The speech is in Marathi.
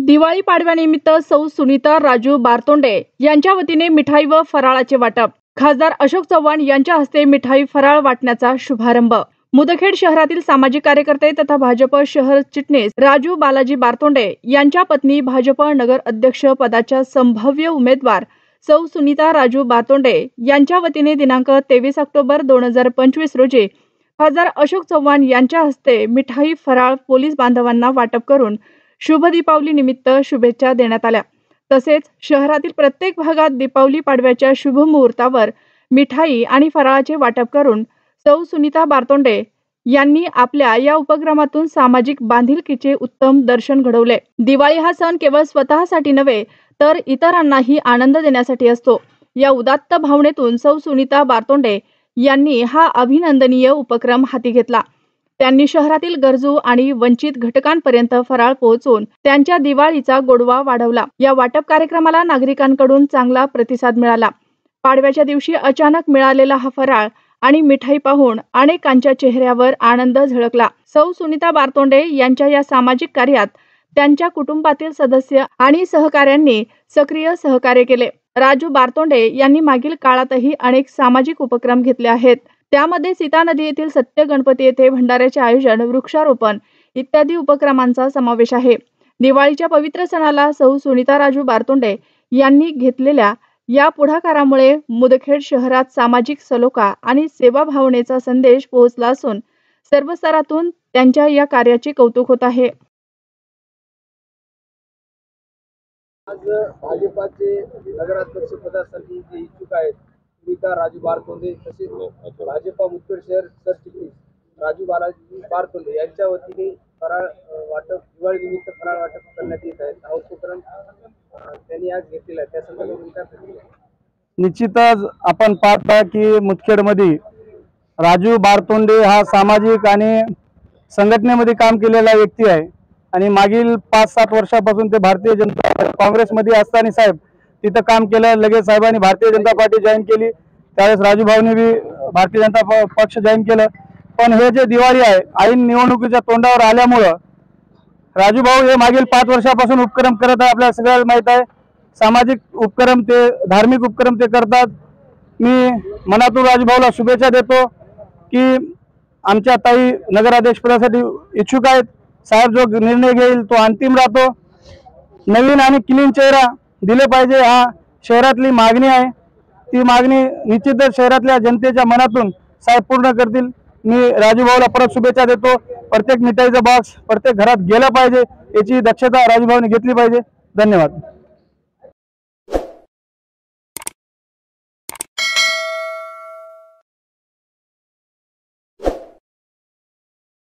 दिवाळी पाडव्यानिमित्त सौ सुनीता राजू बारतोंडे यांच्या वतीने मिठाई व फराळाचे वाटप। खासदार अशोक चव्हाण यांच्या हस्ते मिठाई फराळ वाटण्याचा शुभारंभ। मुदखेड शहरातील सामाजिक कार्यकर्ते तथा भाजप शहर चिटणीस राजू बालाजी बारतोंडे यांच्या पत्नी भाजप नगर अध्यक्ष पदाच्या संभाव्य उमेदवार सौ सुनीता राजू बारतोंडे यांच्या वतीने दिनांक 23 ऑक्टोबर 2025 रोजी खासदार अशोक चव्हाण यांच्या हस्ते मिठाई फराळ पोलीस बांधवांना वाटप करून शुभ दीपावली निमित्त शुभेच्छा देण्यात आल्या। तसेच शहरातील प्रत्येक भागात दीपावली पाडव्याच्या शुभ मुहूर्तावर मिठाई आणि फराळाचे वाटप करून सौ सुनीता बारतोंडे यांनी आपल्या या उपक्रमातून सामाजिक बांधिलकीचे उत्तम दर्शन घडवले। दिवाळी हा सण केवळ स्वतःसाठी नव्हे तर इतरांनाही आनंद देण्यासाठी असतो। या उदात्त भावनेतून सौ सुनीता बारतोंडे यांनी हा अभिनंदनीय उपक्रम हाती घेतला। त्यांनी शहरातील गरजू आणि वंचित घटकांपर्यंत फराळ पोहोचवून त्यांच्या दिवाळीचा गोडवा वाढवला। या वाटप कार्यक्रमाला नागरिकांकडून चांगला प्रतिसाद मिळाला। पाडव्याच्या दिवशी अचानक मिळालेला हा फराळ आणि मिठाई पाहून अनेकांच्या चेहऱ्यावर आनंद झळकला। सौ सुनीता बारतोंडे यांच्या या सामाजिक कार्यात त्यांच्या कुटुंबातील सदस्य आणि सहकाऱ्यांनी सक्रिय सहकार्य केले। राजू बारतोंडे यांनी मागील काळातही अनेक सामाजिक उपक्रम घेतले आहेत। त्यामध्ये सीता नदी येथील सत्य गणपती येथे भंडाऱ्याचे आयोजन, वृक्षारोपण इत्यादी उपक्रमांचा समावेश आहे। दिवाळीच्या पवित्र सणाला सौ सुनीता राजू बारतोंडे यांनी घेतलेल्या या पुढाकारामुळे मुदखेड शहरात सामाजिक सलोखा आणि सेवा भावनेचा संदेश पोहोचला असून सर्व स्तरातून त्यांच्या या कार्याचे कौतुक होत आहे। आज भाजपाचे नगराध्यक्ष पदासाठी जे इच्छुक आहेत सुनीता राजू बारतोंडे तसेच भाजपा मुदखेड शहर सरचिटणीस राजू बालाजी बारतोंडे यांच्या वतीने फराळ वाटप दिवाळी निमित्त फराळ वाटप करण्यात येत आहे। हा उपक्रम त्यांनी आज घेतलेला आहे, त्या संदर्भात निश्चितच आपण पाहता की मुदखेडमध्ये राजू बारतोंडे हा सामाजिक आणि संघटनेमध्ये काम केलेला व्यक्ती आहे आणि मागील 5-7 वर्षापासून ते भारतीय जनता काँग्रेसमध्ये असताना साहेब तिथं काम केलं। लगेच साहेबांनी भारतीय जनता पार्टी जॉईन केली, त्यावेळेस राजू भाऊनी बी भारतीय जनता पक्ष जॉईन केलं। पण हे जे दिवाळी आहे ऐन निवडणुकीच्या तोंडावर आल्यामुळं राजू भाऊ हे मागील 5 वर्षापासून उपक्रम करत आहे। आपल्याला सगळ्यांना माहित आहे सामाजिक उपक्रम ते धार्मिक उपक्रम ते करतात। मी मनातून राजू भाऊला शुभेच्छा देतो की आमच्या ताई नगराध्यक्षपदासाठी इच्छुक आहेत। साहेब जो निर्णय घेईल तो अंतिम राहतो। नवीन आणि क्लीन चेहरा दिले पाहिजे, हा शहरातली मागणी आहे। ती मागणी निश्चितच शहरातल्या जनतेच्या मनातून साहेब पूर्ण करतील। मी राजू भाऊला परत शुभेच्छा देतो। प्रत्येक मिठाईचा बॉक्स प्रत्येक घरात गेला पाहिजे याची दक्षता राजू भाऊने घेतली पाहिजे। धन्यवाद।